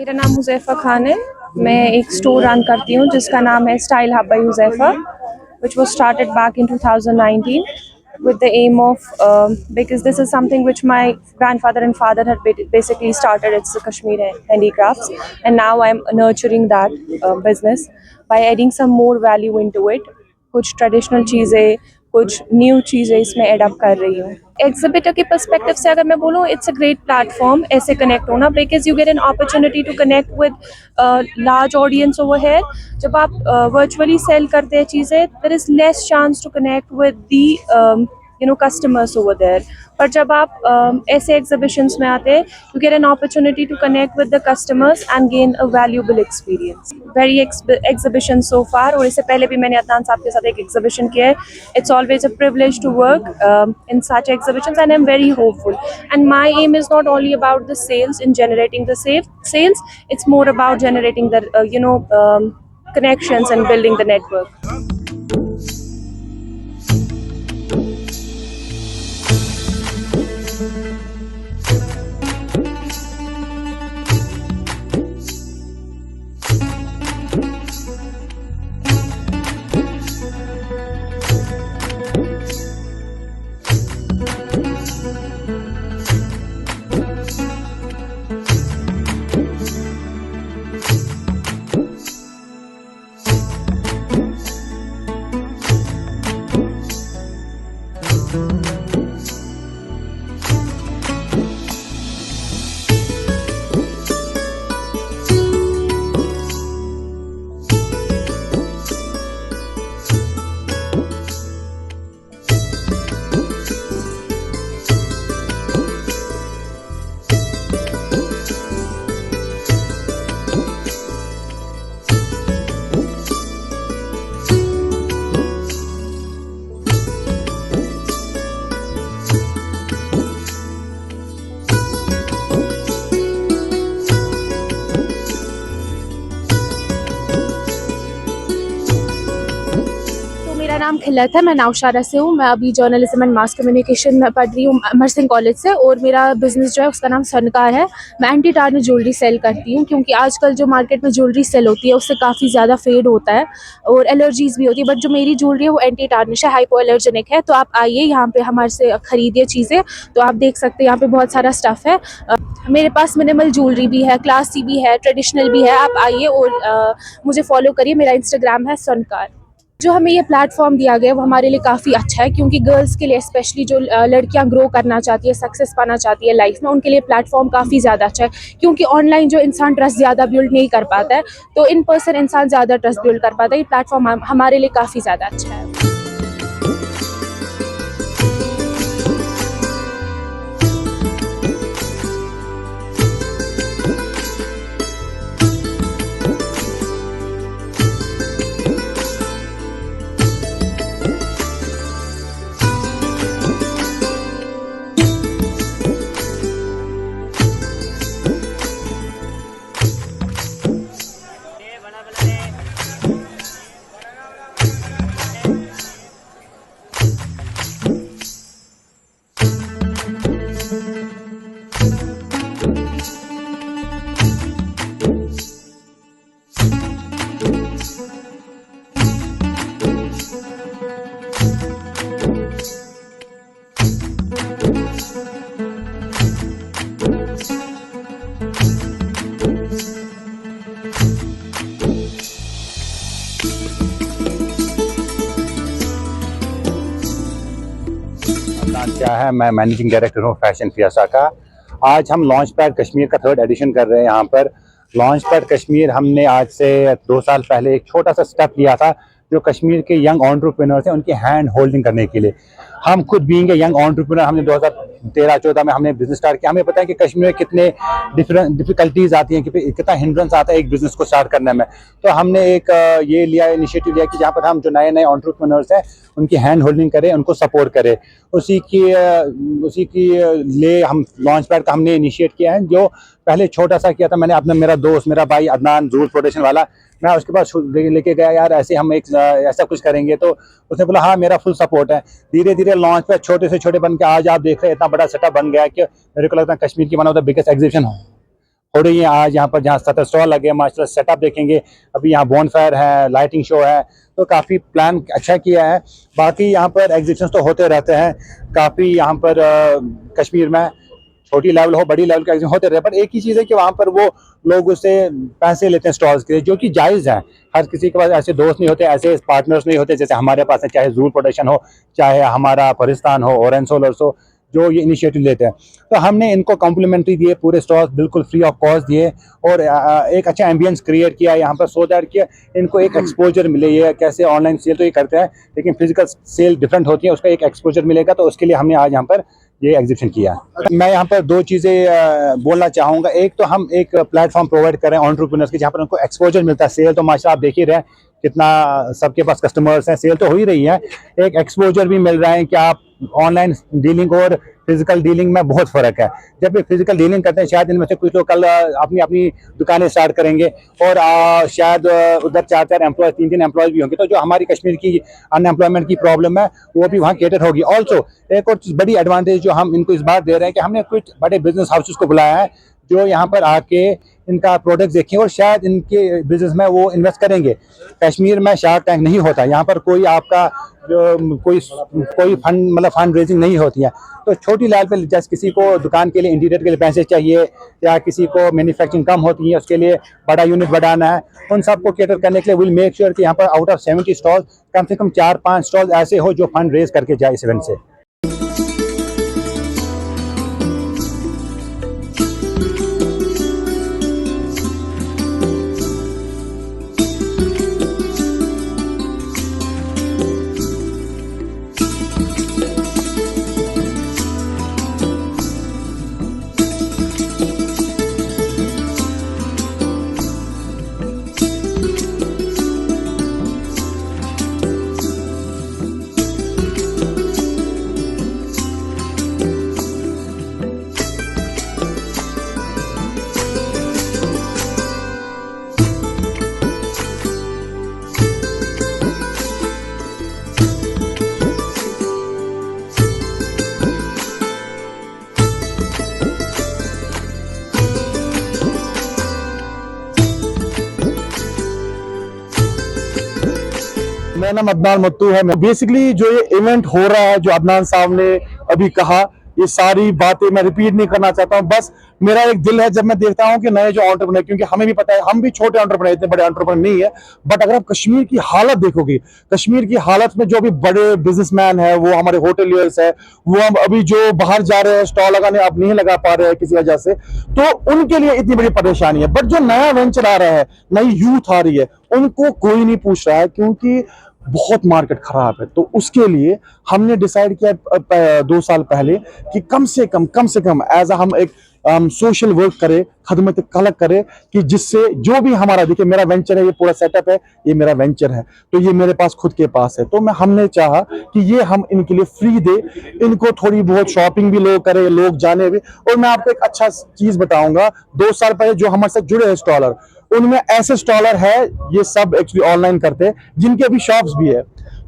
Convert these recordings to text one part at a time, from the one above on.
मेरा नाम हुज़ैफ़ा खान है। मैं एक स्टोर रन करती हूँ जिसका नाम है style hub by Huzaifa, which was started back in 2019 with the aim of because this is something which my grandfather and father had basically started. It's the Kashmir handicrafts, and now I'm nurturing that business by adding some more value into it. कुछ traditional चीज़ें, कुछ new चीज़ें इसमें add up कर रही हूँ। Exhibitor के perspective से अगर मैं बोलूँ, इट्स अ ग्रेट प्लेटफॉर्म ऐसे कनेक्ट होना, because you get an opportunity to connect with large audience over here. जब आप वर्चुअली सेल करते हैं चीज़ें, there is less chance to connect with the customers over there. पर जब आप ऐसे एग्जिबिशंस में आते हैं, you get an opportunity to connect with the customers and gain a valuable experience. Very exhibition so far, और इससे पहले भी मैंने अदनान साहब के साथ एक एग्जिबिशन किया है. It's always a privilege to work in such exhibitions, and I'm very hopeful. And my aim is not only about the sales and generating the sales. It's more about generating the connections and building the network. मेरा नाम खिलत है, मैं नौशारा से हूँ। मैं अभी journalism and mass communication में पढ़ रही हूँ अमर सिंह कॉलेज से, और मेरा बिज़नेस जो है उसका नाम सनकार है। मैं एंटी टार्निश ज्वेलरी सेल करती हूँ, क्योंकि आजकल जो मार्केट में ज्वेलरी सेल होती है उससे काफ़ी ज़्यादा फेड होता है और एलर्जीज़ भी होती है, बट जो मेरी ज्वेलरी है वो एंटी टार्निश है, हाइपो एलर्जेनिक है। तो आप आइए यहाँ पे हमारे से ख़रीदिए चीज़ें। तो आप देख सकते हैं यहाँ पे बहुत सारा स्टफ़ है। मेरे पास मिनिमल ज्वेलरी भी है, क्लासी भी है, ट्रेडिशनल भी है। आप आइए और मुझे फॉलो करिए। मेरा इंस्टाग्राम है सनकार। जो हमें ये प्लेटफॉर्म दिया गया है वो हमारे लिए काफ़ी अच्छा है, क्योंकि गर्ल्स के लिए स्पेशली जो लड़कियां ग्रो करना चाहती है, सक्सेस पाना चाहती है लाइफ में, उनके लिए प्लेटफॉर्म काफ़ी ज़्यादा अच्छा है। क्योंकि ऑनलाइन जो इंसान ट्रस्ट ज़्यादा बिल्ड नहीं कर पाता है, तो इन पर्सन इंसान ज़्यादा ट्रस्ट बिल्ड कर पाता है। ये प्लेटफॉर्म हमारे लिए काफ़ी ज़्यादा अच्छा है। क्या है, मैं मैनेजिंग डायरेक्टर हूँ फैशन फियासा का। आज हम लॉन्च पैड कश्मीर का 3rd एडिशन कर रहे हैं। यहाँ पर लॉन्च पैड कश्मीर हमने आज से 2 साल पहले एक छोटा सा स्टेप लिया था, जो कश्मीर के यंग एंटरप्रेन्योर्स हैं उनकी हैंड होल्डिंग करने के लिए। हम खुद बीइंग ए यंग एंटरप्रेन्योर, हमने 2013-14 में हमने बिजनेस स्टार्ट किया। हमें पता है कि कश्मीर में कितने डिफिकल्टीज आती हैं, कितना हिंड्रेंस आता है एक बिजनेस को स्टार्ट करने में। तो हमने एक ये इनिशिएटिव लिया कि जहाँ पर हम जो नए एंटरप्रेन्योर्स हैं उनकी हैंड होल्डिंग करें, उनको सपोर्ट करें। उसी की लिए हम लॉन्च पैड का हमने इनिशिएट किया है, जो पहले छोटा सा किया था। मैंने अपना मेरा दोस्त, मेरा भाई अदनान जूल प्रोडक्शन वाला, मैं उसके पास लेके गया, यार ऐसे हम एक ऐसा कुछ करेंगे। तो उसने बोला हाँ मेरा फुल सपोर्ट है। धीरे धीरे लॉन्च पैड छोटे से छोटे बन के आज आप देख रहे हैं इतना बड़ा सेटअप बन गया है कि मेरे को लगता है कश्मीर की one of the biggest exhibition हो रही हैं। आज यहाँ पर जहाँ 7 स्टॉल लगे माशाल्लाह, सेटअप देखेंगे, अभी यहाँ बॉनफायर है, लाइटिंग शो है, तो काफ़ी प्लान अच्छा किया है। बाकी यहाँ पर एग्जीबिशंस तो होते रहते हैं काफ़ी, यहाँ पर कश्मीर में छोटी लेवल हो बड़ी लेवल के एग्जीबिशन होते रहे, पर एक ही चीज़ है कि वहाँ पर वो लोग उससे पैसे लेते हैं स्टॉल्स के, जो कि जायज़ है। हर किसी के पास ऐसे दोस्त नहीं होते, ऐसे पार्टनर्स नहीं होते जैसे हमारे पास है, चाहे जूल प्रोडक्शन हो, चाहे हमारा परिस्तान हो, ऑरेंज सोलर्स हो, जो ये इनिशिएटिव लेते हैं। तो हमने इनको कॉम्प्लीमेंट्री दिए, पूरे स्टॉल्स बिल्कुल फ्री ऑफ कॉस्ट दिए, और एक अच्छा एम्बियंस क्रिएट किया यहाँ पर, सो दैट कि इनको एक एक्सपोजर मिले। ये कैसे ऑनलाइन सेल तो ये करते हैं, लेकिन फिजिकल सेल डिफरेंट होती है, उसका एक एक्सपोजर मिलेगा, तो उसके लिए हमने आज यहाँ पर ये एग्जीबिशन किया। मैं यहाँ पर 2 चीज़ें बोलना चाहूँगा। एक तो हम एक प्लेटफॉर्म प्रोवाइड कर रहे हैं एंटरप्रेन्योर्स के, जहाँ पर उनको एक्सपोजर मिलता है। सेल तो माशाल्लाह आप देख ही रहे हैं कितना सबके पास कस्टमर्स हैं, सेल तो हो ही रही है, एक एक्सपोजर भी मिल रहा है कि आप ऑनलाइन डीलिंग और फिजिकल डीलिंग में बहुत फ़र्क है। जब ये फिजिकल डीलिंग करते हैं, शायद इनमें से कुछ लोग कल अपनी अपनी दुकानें स्टार्ट करेंगे, और शायद उधर 4-4 एम्प्लॉय, 3-3 एम्प्लॉय भी होंगे, तो जो हमारी कश्मीर की अनएम्प्लॉयमेंट की प्रॉब्लम है वो भी वहाँ कैटर होगी। ऑल्सो एक और बड़ी एडवांटेज जो हम इनको इस बार दे रहे हैं कि हमने कुछ बड़े बिजनेस हाउसेस को बुलाया है, जो यहाँ पर आके इनका प्रोडक्ट देखें और शायद इनके बिजनेस में वो इन्वेस्ट करेंगे। कश्मीर में शार्क टैंक नहीं होता, यहाँ पर कोई आपका जो कोई फंड मतलब फंड रेजिंग नहीं होती है। तो छोटी लेवल पे जैसे किसी को दुकान के लिए इंटीरियर के लिए पैसे चाहिए, या किसी को मैन्युफैक्चरिंग कम होती है उसके लिए बड़ा यूनिट बढ़ाना है, उन सबको कैटर करने के लिए विल मेक श्योर कि यहाँ पर आउट ऑफ 70 स्टॉल कम से कम 4-5 स्टॉल ऐसे हो जो फंड रेज करके जाए इस इवेंट से। मेरा नाम अदनान मत्तू है। बेसिकली जो ये इवेंट हो रहा है, जो अदनान साहब ने अभी कहा, ये सारी बातें मैं रिपीट नहीं करना चाहता हूँ। बस मेरा एक दिल है जब मैं देखता हूँ कि नए जो एंटरप्रेन्योर, क्योंकि हमें भी पता है हम भी छोटे एंटरप्रेन्योर, इतने बड़े एंटरप्रेन्योर नहीं है, बट अगर आप कश्मीर की हालत देखोगे, कश्मीर की हालत में जो भी बड़े बिजनेसमैन है, वो हमारे होटलियर्स है, वो हम अभी जो बाहर जा रहे हैं स्टॉल लगाने, अब नहीं लगा पा रहे हैं किसी वजह से, तो उनके लिए इतनी बड़ी परेशानी है। बट जो नया वेंचर आ रहा है, नई यूथ आ रही है, उनको कोई नहीं पूछ रहा है, क्योंकि बहुत मार्केट खराब है। तो उसके लिए हमने डिसाइड किया 2 साल पहले कि कम से कम एज हम एक सोशल वर्क करें, खदमत खलक करें, कि जिससे जो भी हमारा, देखिए मेरा वेंचर है, ये पूरा सेटअप है, ये मेरा वेंचर है, तो ये मेरे पास खुद के पास है, तो हमने चाहा कि ये हम इनके लिए फ्री दे, इनको थोड़ी बहुत शॉपिंग भी लोग करें, लोग जाने भी। और मैं आपको एक अच्छा चीज बताऊंगा, 2 साल पहले जो हमारे साथ जुड़े हैं स्टॉलर, उनमें ऐसे स्टॉलर है, ये सब एक्चुअली ऑनलाइन करते हैं, जिनके अभी शॉप्स भी है।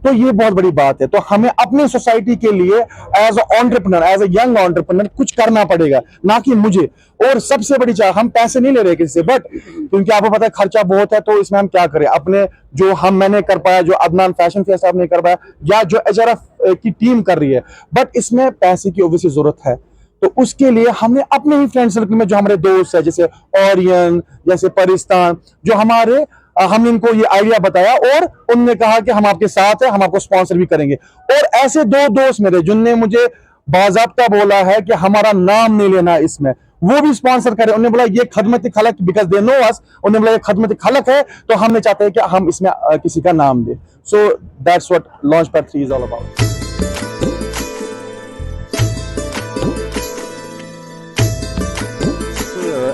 तो ये बहुत बड़ी बात है। तो हमें अपनी सोसाइटी के लिए as a entrepreneur, as a young entrepreneur कुछ करना पड़ेगा, ना कि मुझे। और सबसे बड़ी चाह, हम पैसे नहीं ले रहे किसी से, बट क्योंकि आपको पता है खर्चा बहुत है, तो इसमें हम क्या करें, अपने जो मैंने कर पाया, जो अदनान फैशन फेयर साहब ने कर पाया, या जो एचआरएफ की टीम कर रही है, बट इसमें पैसे की ऑब्वियसली जरूरत है। तो उसके लिए हमने अपने ही फ्रेंड सर्कल में जो हमारे दोस्त है, जैसे ऑरियन, जैसे परिस्तान, जो हमारे, हमने इनको ये आइडिया बताया, और उनने कहा कि हम आपके साथ हैं, हम आपको स्पॉन्सर भी करेंगे। और ऐसे 2 दोस्त मेरे जिनने मुझे बाज़ाब्ता बोला है कि हमारा नाम नहीं लेना इसमें, वो भी स्पॉन्सर करे। उन्होंने बोला ये खदमत खलक, बिकॉज दे नो अस, उन्होंने बोला ये खदमत खलक है, तो हमने चाहते हैं कि हम इसमें किसी का नाम दें। So that's what launchpad 3 is all about.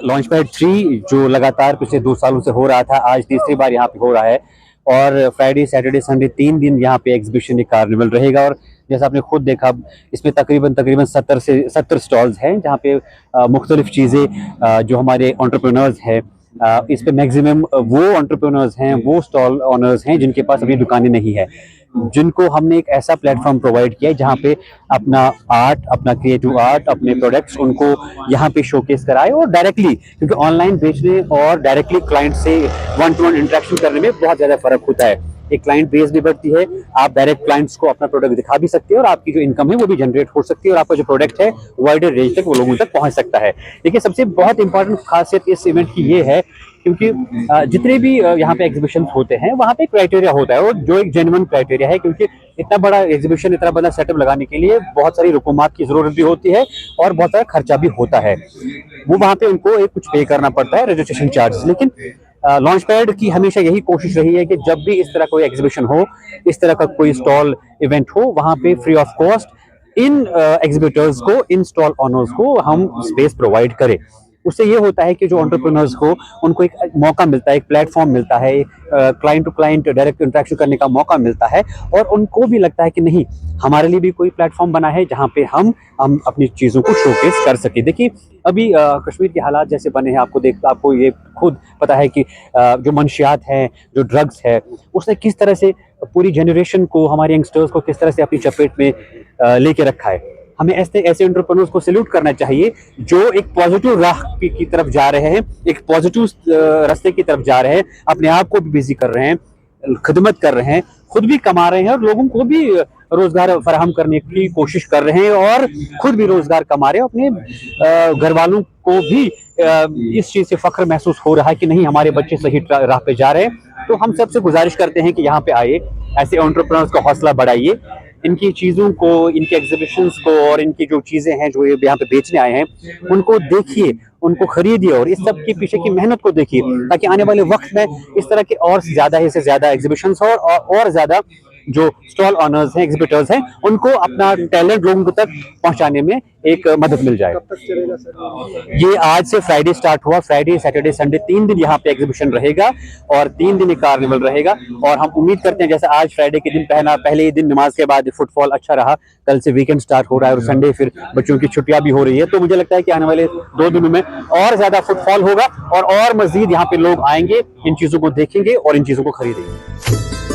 Launchpad 3 जो लगातार पिछले 2 सालों से हो रहा था, आज तीसरी बार यहाँ पे हो रहा है, और फ्राइडे, सैटरडे, संडे 3 दिन यहाँ पे एग्जीबिशन, कार्निवल रहेगा। और जैसा आपने खुद देखा, इसमें तकरीबन 70 स्टॉल्स हैं, जहाँ पे मुख्तलिफ चीज़ें जो हमारे एंटरप्रेन्योर्स हैं, इस पे मैक्सिमम वो एंटरप्रेन्योर्स हैं, वो स्टॉल ओनर्स हैं जिनके पास अभी दुकानें नहीं है। जिनको हमने एक ऐसा प्लेटफॉर्म प्रोवाइड किया है जहाँ पे अपना आर्ट, अपना क्रिएटिव आर्ट, अपने प्रोडक्ट्स उनको यहाँ पे शोकेस कराए, और डायरेक्टली, क्योंकि ऑनलाइन बेचने और डायरेक्टली क्लाइंट से 1-to-1 इंटरेक्शन करने में बहुत ज़्यादा फर्क होता है। एक क्लाइंट बेस भी बढ़ती है, आप डायरेक्ट क्लाइंट्स को अपना प्रोडक्ट दिखा भी सकते हैं और आपकी जो इनकम है वो भी जनरेट हो सकती है और आपका जो प्रोडक्ट है वाइडर रेंज तक वो लोगों तक पहुंच सकता है। देखिए, सबसे बहुत इंपॉर्टेंट खासियत इस इवेंट की ये है क्योंकि जितने भी यहाँ पे एग्जीबिशन होते हैं वहाँ पे क्राइटेरिया होता है, और जो एक जेन्युइन क्राइटेरिया है, क्योंकि इतना बड़ा एग्जीबिशन, इतना बड़ा सेटअप लगाने के लिए बहुत सारी रकूमात की जरूरत भी होती है और बहुत सारा खर्चा भी होता है। वो वहाँ पे उनको एक कुछ पे करना पड़ता है, रजिस्ट्रेशन चार्जेस। लेकिन लॉन्च पैड की हमेशा यही कोशिश रही है कि जब भी इस तरह कोई एग्जीबिशन हो, इस तरह का कोई स्टॉल इवेंट हो, वहाँ पे free of cost in exhibitors को, इन स्टॉल ऑनर्स को हम स्पेस प्रोवाइड करें। उससे ये होता है कि जो एंटरप्रेन्योर्स को, उनको एक मौका मिलता है, एक प्लेटफॉर्म मिलता है, client to client direct interaction करने का मौका मिलता है, और उनको भी लगता है कि नहीं, हमारे लिए भी कोई प्लेटफॉर्म बना है जहाँ पे हम अपनी चीज़ों को शोकेस कर सके। देखिए, अभी कश्मीर के हालात जैसे बने हैं, आपको ये खुद पता है कि जो मंशियात हैं, जो ड्रग्स है, उसने किस तरह से पूरी जनरेशन को, हमारे यंगस्टर्स को किस तरह से अपनी चपेट में लेके रखा है। हमें ऐसे एंटरप्रेन्योर्स को सैल्यूट करना चाहिए जो एक पॉजिटिव राह की तरफ जा रहे हैं, एक पॉजिटिव रास्ते की तरफ जा रहे हैं, अपने आप को भी बिजी कर रहे हैं, खिदमत कर रहे हैं, खुद भी कमा रहे हैं और लोगों को भी रोजगार फराहम करने की कोशिश कर रहे हैं, और खुद भी रोजगार कमा रहे हैं। अपने घर वालों को भी इस चीज से फख्र महसूस हो रहा है कि नहीं, हमारे बच्चे सही राह पे जा रहे हैं। तो हम सबसे गुजारिश करते हैं कि यहाँ पे आइए, ऐसे एंटरप्रेन्योर्स का हौसला बढ़ाइए, इनकी चीज़ों को, इनके एग्जीबिशंस को, और इनकी जो चीज़ें हैं जो ये यहाँ पे बेचने आए हैं, उनको देखिए, उनको खरीदिए, और इस सब के पीछे की मेहनत को देखिए, ताकि आने वाले वक्त में इस तरह के और ज़्यादा से ज़्यादा एग्जीबिशंस हो, और ज़्यादा जो स्टॉल ऑनर्स हैं, एग्जीबिटर्स हैं, उनको अपना टैलेंट लोगों तक पहुंचाने में एक मदद मिल जाए। ये आज से फ्राइडे स्टार्ट हुआ, फ्राइडे, सैटरडे, संडे 3 दिन यहाँ पे एग्जीबिशन रहेगा, और 3 दिन कार्निवल रहेगा। और हम उम्मीद करते हैं, जैसे आज फ्राइडे के दिन पहले ही दिन नमाज के बाद फुटफॉल अच्छा रहा, कल से वीकेंड स्टार्ट हो रहा है और संडे फिर बच्चों की छुट्टियां भी हो रही है, तो मुझे लगता है कि आने वाले 2 दिनों में और ज्यादा फुटफॉल होगा और मजीद यहाँ पे लोग आएंगे, इन चीजों को देखेंगे और इन चीजों को खरीदेंगे।